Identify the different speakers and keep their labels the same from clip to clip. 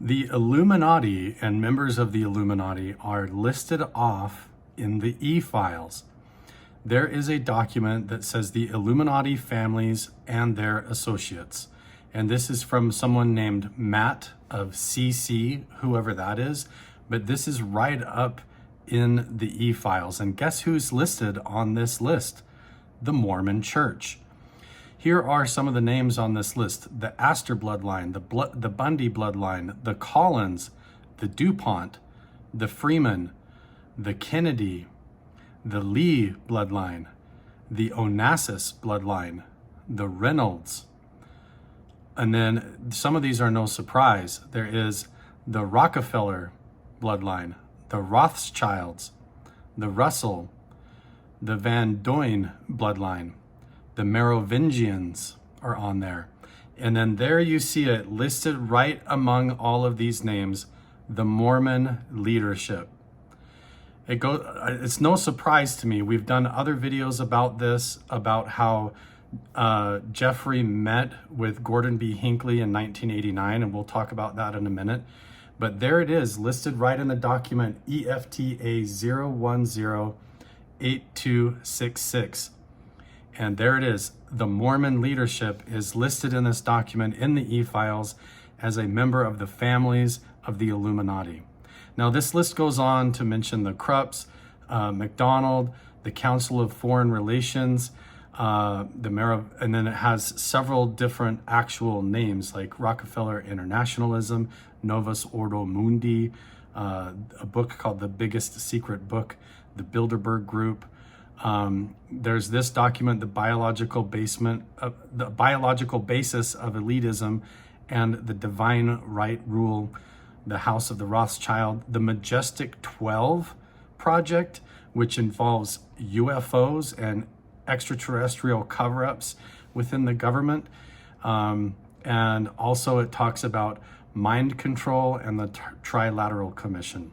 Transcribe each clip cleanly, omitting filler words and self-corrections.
Speaker 1: The Illuminati and members of the Illuminati are listed off in the E-files. There is a document that says the Illuminati families and their associates. And this is from someone named Matt of CC, whoever that is. But this is right up in the E-files. And guess who's listed on this list? The Mormon Church. Here are some of the names on this list: the Astor bloodline, the Bundy bloodline, the Collins, the DuPont, the Freeman, the Kennedy, the Lee bloodline, the Onassis bloodline, the Reynolds. And then some of these are no surprise. There is the Rockefeller bloodline, the Rothschilds, the Russell, the Van Doyne bloodline, the Merovingians are on there. And then there you see it listed right among all of these names, the Mormon leadership. It's no surprise to me. We've done other videos about this, about how Jeffrey met with Gordon B. Hinckley in 1989, and we'll talk about that in a minute. But there it is, listed right in the document EFTA 0108266. And there it is. The Mormon leadership is listed in this document in the E-files as a member of the families of the Illuminati. Now, this list goes on to mention the Krupps, MacDonald, the Council of Foreign Relations, and then it has several different actual names like Rockefeller Internationalism, Novus Ordo Mundi, a book called The Biggest Secret Book, the Bilderberg Group. There's this document, the biological basis of elitism and the divine right rule, the House of the Rothschild, the Majestic 12 project, which involves UFOs and extraterrestrial cover-ups within the government. And also it talks about mind control and the Trilateral Commission.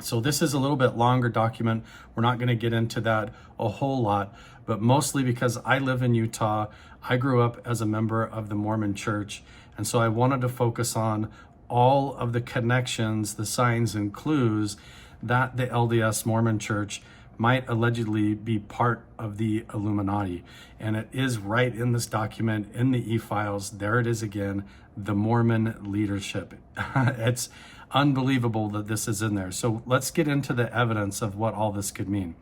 Speaker 1: So this is a little bit longer document. We're not going to get into that a whole lot, but mostly because I live in Utah. I grew up as a member of the Mormon Church, and so I wanted to focus on all of the connections, the signs and clues that the LDS Mormon Church might allegedly be part of the Illuminati. And it is right in this document in the E-files. There it is again, the Mormon leadership. It's unbelievable that this is in there. So let's get into the evidence of what all this could mean.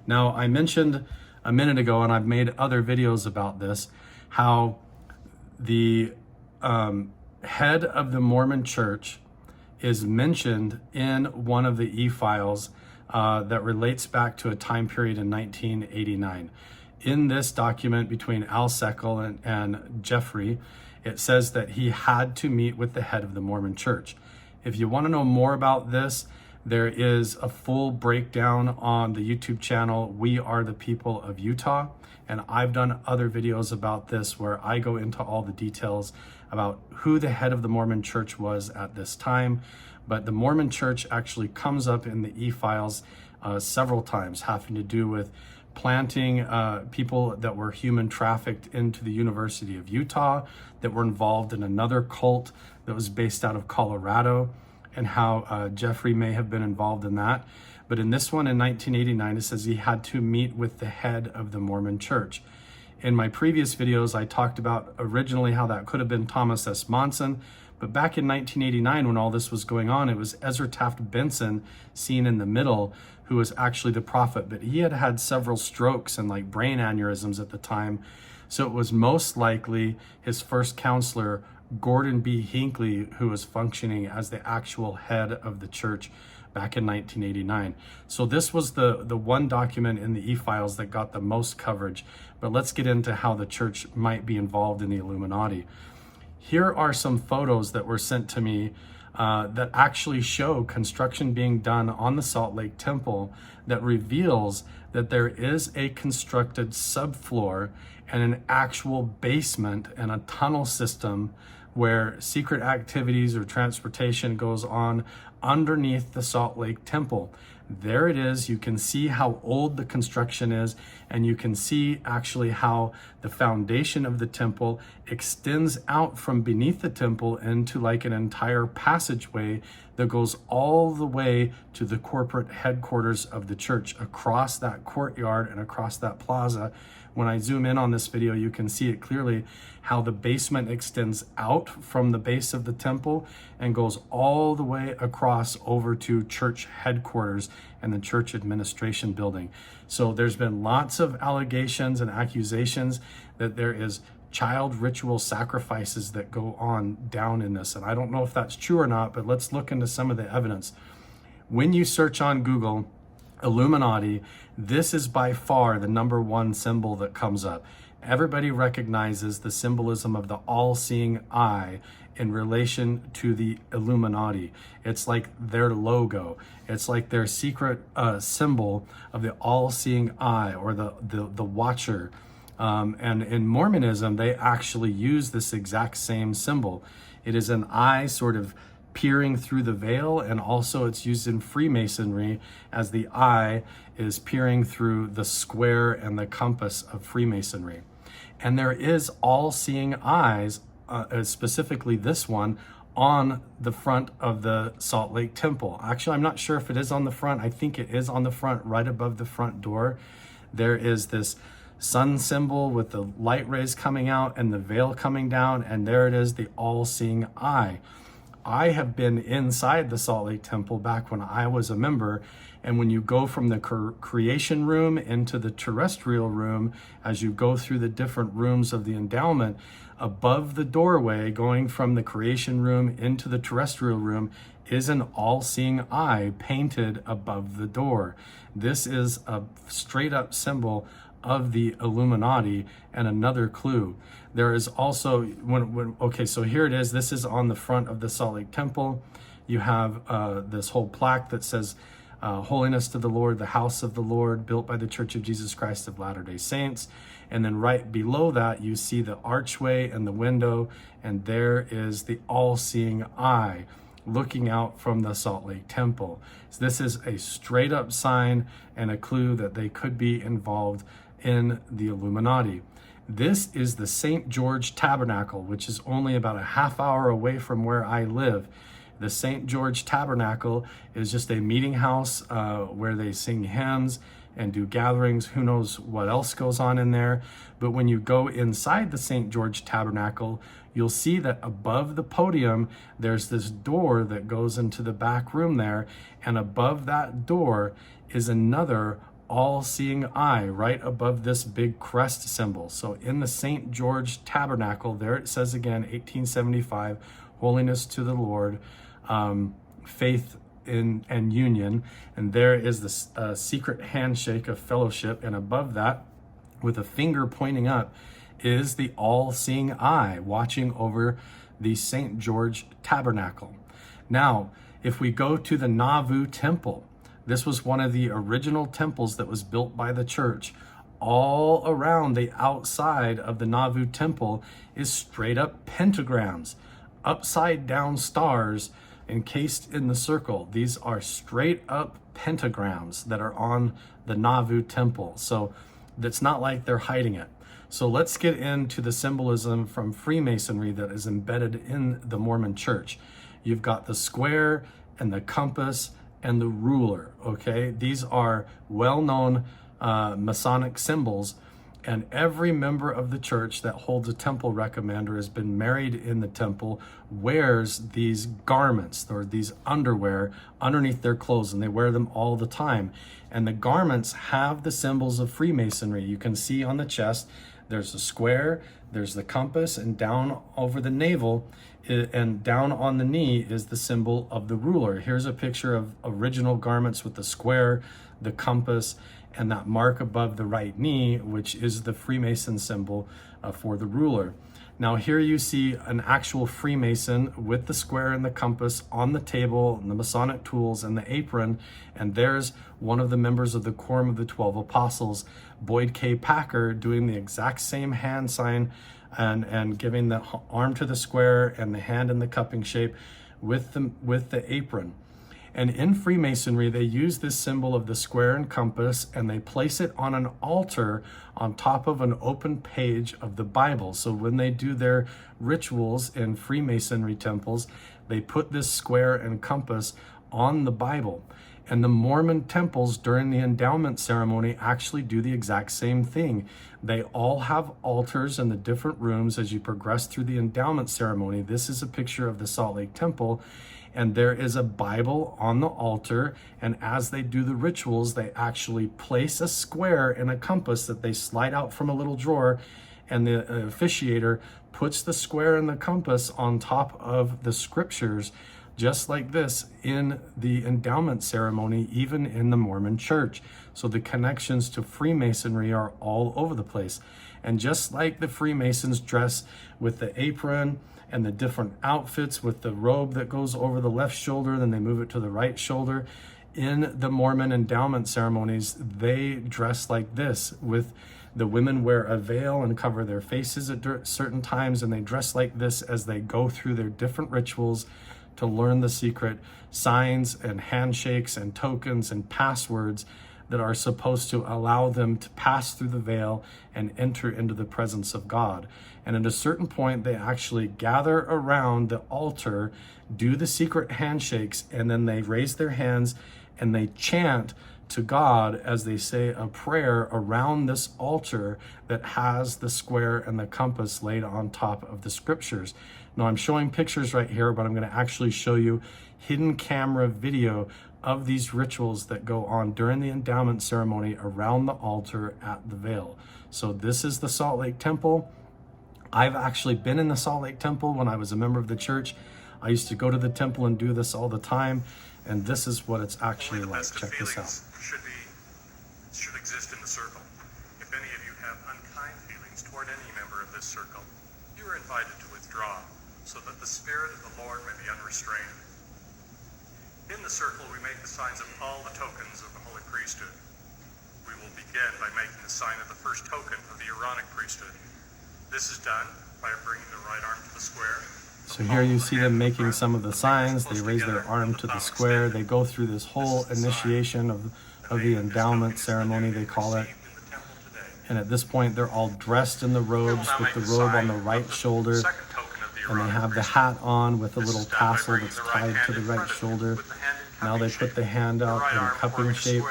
Speaker 1: Now, I mentioned a minute ago, and I've made other videos about this, how the head of the Mormon Church is mentioned in one of the E-files that relates back to a time period in 1989. In this document between Al Seckel and Jeffrey, it says that he had to meet with the head of the Mormon Church. If you want to know more about this, there is a full breakdown on the YouTube channel, We Are the People of Utah. And I've done other videos about this where I go into all the details about who the head of the Mormon Church was at this time. But the Mormon Church actually comes up in the E-files several times, having to do with planting people that were human trafficked into the University of Utah, that were involved in another cult that was based out of Colorado, and how Jeffrey may have been involved in that. But in this one in 1989, it says he had to meet with the head of the Mormon Church. In my previous videos, I talked about originally how that could have been Thomas S. Monson, but back in 1989, when all this was going on, it was Ezra Taft Benson, seen in the middle, who was actually the prophet. But he had had several strokes and like brain aneurysms at the time. So it was most likely his first counselor, Gordon B. Hinckley, who was functioning as the actual head of the church back in 1989. So this was the one document in the E-files that got the most coverage. But let's get into how the church might be involved in the Illuminati. Here are some photos that were sent to me that actually show construction being done on the Salt Lake Temple that reveals that there is a constructed subfloor and an actual basement and a tunnel system where secret activities or transportation goes on underneath the Salt Lake Temple. There it is. You can see how old the construction is, and you can see actually how the foundation of the temple extends out from beneath the temple into like an entire passageway that goes all the way to the corporate headquarters of the church, across that courtyard and across that plaza. When I zoom in on this video, you can see it clearly how the basement extends out from the base of the temple and goes all the way across over to church headquarters and the church administration building. So there's been lots of allegations and accusations that there is child ritual sacrifices that go on down in this. And I don't know if that's true or not, but let's look into some of the evidence. When you search on Google, Illuminati, this is by far the #1 symbol that comes up. Everybody recognizes the symbolism of the all-seeing eye in relation to the Illuminati. It's like their logo. It's like their secret symbol of the all-seeing eye, or the watcher. And in Mormonism, they actually use this exact same symbol. It is an eye sort of peering through the veil, and also it's used in Freemasonry as the eye is peering through the square and the compass of Freemasonry. And there is all-seeing eyes, specifically this one, on the front of the Salt Lake Temple. Actually, I'm not sure if it is on the front. I think it is on the front, right above the front door. There is this sun symbol with the light rays coming out and the veil coming down, and there it is, the all-seeing eye. I have been inside the Salt Lake Temple back when I was a member, and when you go from the creation room into the terrestrial room, as you go through the different rooms of the endowment, above the doorway going from the creation room into the terrestrial room is an all-seeing eye painted above the door. This is a straight up symbol of the Illuminati, and another clue. There is also, okay, so here it is. This is on the front of the Salt Lake Temple. You have this whole plaque that says, Holiness to the Lord, the house of the Lord, built by the Church of Jesus Christ of Latter-day Saints. And then right below that, you see the archway and the window, and there is the all-seeing eye looking out from the Salt Lake Temple. So this is a straight up sign and a clue that they could be involved in the Illuminati. This is the St. George Tabernacle, which is only about a half hour away from where I live. The St. George Tabernacle is just a meeting house where they sing hymns and do gatherings. Who knows what else goes on in there. But when you go inside the St. George Tabernacle, you'll see that above the podium, there's this door that goes into the back room there. And above that door is another all-seeing eye right above this big crest symbol. So in the St. George Tabernacle, there it says again, 1875, holiness to the Lord, faith in and union. And there is this secret handshake of fellowship. And above that, with a finger pointing up, is the all-seeing eye watching over the St. George Tabernacle. Now, if we go to the Nauvoo Temple, this was one of the original temples that was built by the church. All around the outside of the Nauvoo Temple is straight up pentagrams, upside down stars encased in the circle. These are straight up pentagrams that are on the Nauvoo Temple. So that's not like they're hiding it. So let's get into the symbolism from Freemasonry that is embedded in the Mormon church. You've got the square and the compass and the ruler, okay? These are well-known Masonic symbols, and every member of the church that holds a temple recommender, has been married in the temple, wears these garments or these underwear underneath their clothes, and they wear them all the time. And the garments have the symbols of Freemasonry. You can see on the chest, there's the square, there's the compass, and down over the navel and down on the knee is the symbol of the ruler. Here's a picture of original garments with the square, the compass, and that mark above the right knee, which is the Freemason symbol for the ruler. Now here you see an actual Freemason with the square and the compass on the table, and the Masonic tools and the apron, and there's one of the members of the Quorum of the 12 Apostles, Boyd K. Packer, doing the exact same hand sign and giving the arm to the square and the hand in the cupping shape with the apron. And in Freemasonry, they use this symbol of the square and compass, and they place it on an altar on top of an open page of the Bible. So when they do their rituals in Freemasonry temples, they put this square and compass on the Bible. And the Mormon temples during the endowment ceremony actually do the exact same thing. They all have altars in the different rooms as you progress through the endowment ceremony. This is a picture of the Salt Lake Temple, and there is a Bible on the altar. And as they do the rituals, they actually place a square and a compass that they slide out from a little drawer, and the officiator puts the square and the compass on top of the scriptures, just like this in the endowment ceremony, even in the Mormon church. So the connections to Freemasonry are all over the place. And just like the Freemasons dress with the apron and the different outfits with the robe that goes over the left shoulder, then they move it to the right shoulder, in the Mormon endowment ceremonies, they dress like this. With the women wear a veil and cover their faces at certain times, and they dress like this as they go through their different rituals to learn the secret signs and handshakes and tokens and passwords that are supposed to allow them to pass through the veil and enter into the presence of God. And at a certain point, they actually gather around the altar, do the secret handshakes, and then they raise their hands and they chant to God as they say a prayer around this altar that has the square and the compass laid on top of the scriptures. Now, I'm showing pictures right here, but I'm going to actually show you hidden camera video of these rituals that go on during the endowment ceremony around the altar at the veil. So this is the Salt Lake Temple. I've actually been in the Salt Lake Temple when I was a member of the church. I used to go to the temple and do this all the time, and this is what it's actually like. Check this out.
Speaker 2: Should exist in the circle. If any of you have unkind feelings toward any member of this circle, you are invited to withdraw, so that the Spirit of the Lord may be unrestrained. In the circle, we make the signs of all the tokens of the Holy Priesthood. We will begin by making the sign of the first token of the Aaronic priesthood. This is done by bringing the right arm to the square.
Speaker 1: So here you see them making some of the signs. They raise their arm to the square. They go through this whole initiation of the endowment ceremony, they call it. And at this point, they're all dressed in the robes with the robe on the right shoulder. And they have the hat on with a little tassel that's tied to the right shoulder. Now they put the hand out in cupping shape.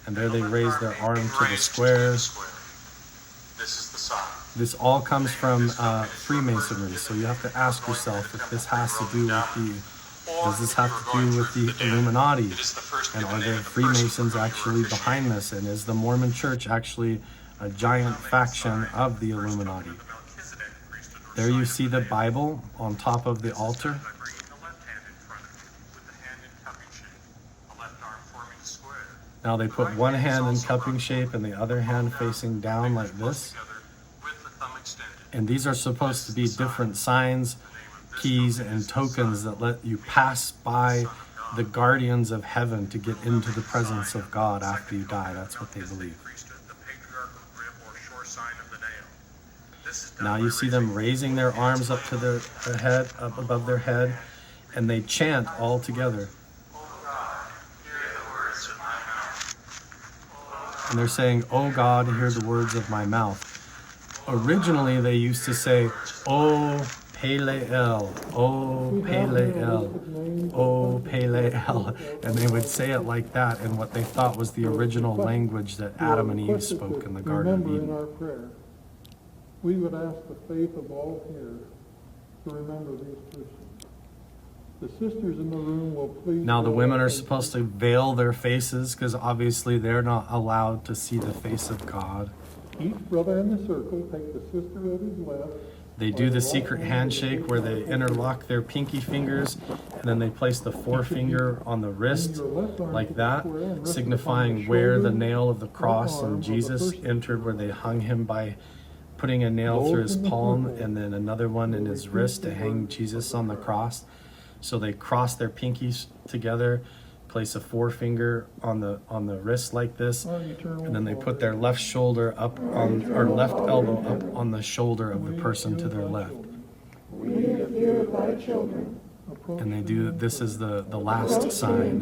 Speaker 1: And there they raise their arm to the square. This all comes from Freemasonry. So you have to ask yourself if this has to do with does this have to do with the Illuminati? And are there Freemasons actually behind this? And is the Mormon Church actually a giant faction of the Illuminati? There you see the Bible on top of the altar. Now they put one hand in cupping shape and the other hand facing down like this. And these are supposed to be different signs, keys, and tokens that let you pass by the guardians of heaven to get into the presence of God after you die. That's what they believe. Now you see them raising their arms up to their head, up above their head, and they chant all together. And they're saying, "Oh God, hear the words of my mouth." Originally, they used to say, "Oh Peleel, oh Peleel, oh Peleel," and they would say it like that in what they thought was the original language that Adam and Eve spoke in the Garden of Eden.
Speaker 3: In our prayer, we would ask the faith of all here to remember these Christians. The sisters in the room will please.
Speaker 1: Now the women are supposed to veil their faces because obviously they're not allowed to see the face of God.
Speaker 3: Each brother in the circle take the sister of his left.
Speaker 1: They do the secret handshake where they interlock their pinky fingers and then they place the forefinger on the wrist like that, signifying where the nail of the cross and Jesus entered, where they hung him by putting a nail through his palm and then another one in his wrist to hang Jesus on the cross. So they cross their pinkies together, place a forefinger on the wrist like this, and then they put their left shoulder up on, or left elbow up on the shoulder of the person to their left.
Speaker 3: We hear thy children,
Speaker 1: And they do, this is the last sign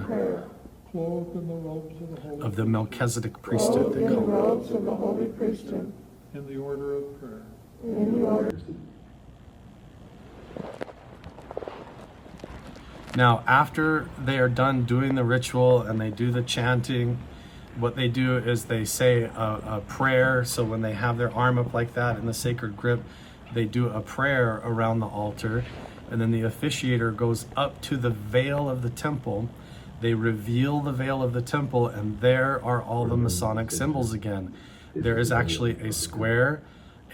Speaker 3: clothed in the robes of the Holy
Speaker 1: of the Melchizedek priesthood, they call it.
Speaker 4: robes of the Holy Priesthood.
Speaker 3: in the order of prayer.
Speaker 1: Now, after they are done doing the ritual and they do the chanting, what they do is they say a prayer. So when they have their arm up like that in the sacred grip, they do a prayer around the altar. And then the officiator goes up to the veil of the temple. They reveal the veil of the temple, and there are all the Masonic symbols again. There is actually a square,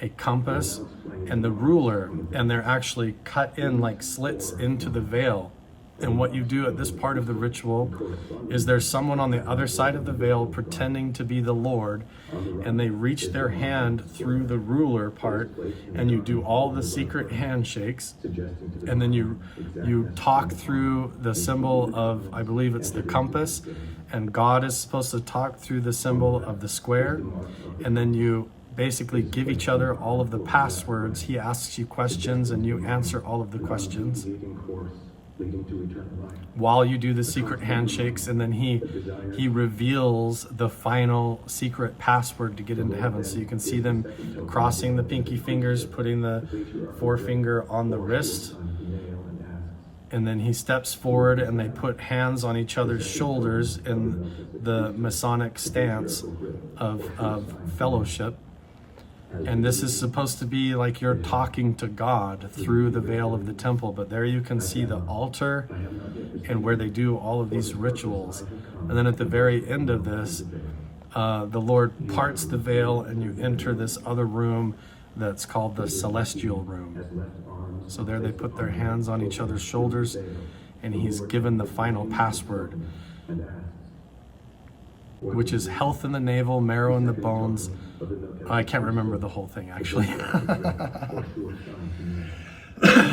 Speaker 1: a compass, and the ruler, and they're actually cut in like slits into the veil. And what you do at this part of the ritual is there's someone on the other side of the veil pretending to be the Lord, and they reach their hand through the ruler part, and you do all the secret handshakes, and then you talk through the symbol of, I believe it's the compass, and God is supposed to talk through the symbol of the square, and then you basically give each other all of the passwords. He asks you questions and you answer all of the questions while you do the secret handshakes, and then he reveals the final secret password to get into heaven. So you can see them crossing the pinky fingers, putting the forefinger on the wrist, and then he steps forward and they put hands on each other's shoulders in the Masonic stance of fellowship. And this is supposed to be like you're talking to God through the veil of the temple. But there you can see the altar and where they do all of these rituals. And then at the very end of this, the Lord parts the veil and you enter this other room that's called the celestial room. So there they put their hands on each other's shoulders, and he's given the final password, which is health in the navel, marrow in the bones. I can't remember the whole thing, actually.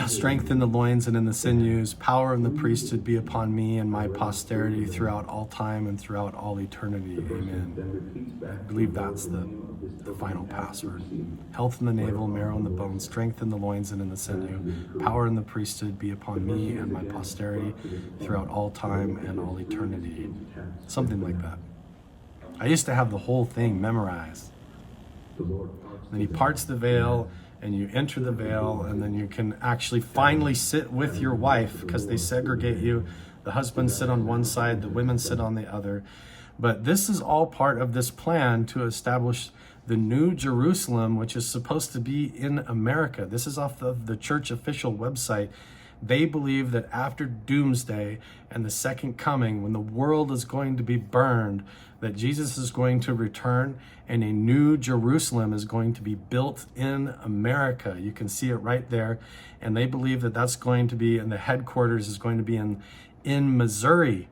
Speaker 1: Strength in the loins and in the sinews, power in the priesthood be upon me and my posterity throughout all time and throughout all eternity. Amen. I believe that's the final password. Health in the navel, marrow in the bones, strength in the loins and in the sinew, power in the priesthood be upon me and my posterity throughout all time and all eternity. Something like that. I used to have the whole thing memorized. Then he parts the veil, and you enter the veil, and then you can actually finally sit with your wife, because they segregate you. The husbands sit on one side, the women sit on the other. But this is all part of this plan to establish the New Jerusalem, which is supposed to be in America. This is off of the church official website. They believe that after Doomsday and the second coming, when the world is going to be burned, that Jesus is going to return and a new Jerusalem is going to be built in America. You can see it right there. And they believe that that's going to be, and the headquarters is going to be in Missouri,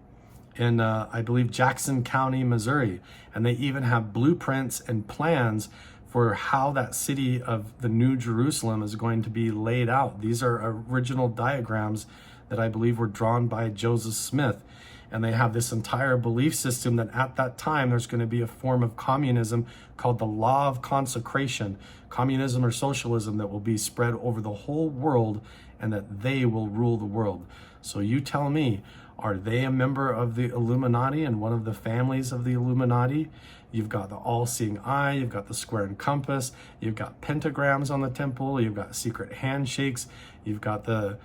Speaker 1: in I believe Jackson County, Missouri. And they even have blueprints and plans for how that city of the New Jerusalem is going to be laid out. These are original diagrams that I believe were drawn by Joseph Smith. And they have this entire belief system that at that time there's going to be a form of communism called the law of consecration, communism or socialism, that will be spread over the whole world, and that they will rule the world. So you tell me, are they a member of the Illuminati and one of the families of the Illuminati? You've got the all-seeing eye, you've got the square and compass, you've got pentagrams on the temple, you've got secret handshakes, you've got the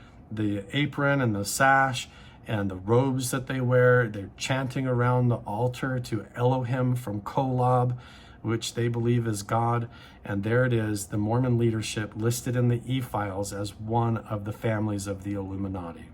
Speaker 1: apron and the sash and the robes that they wear. They're chanting around the altar to Elohim from Kolob, which they believe is God. And there it is, the Mormon leadership listed in the e-files as one of the families of the Illuminati.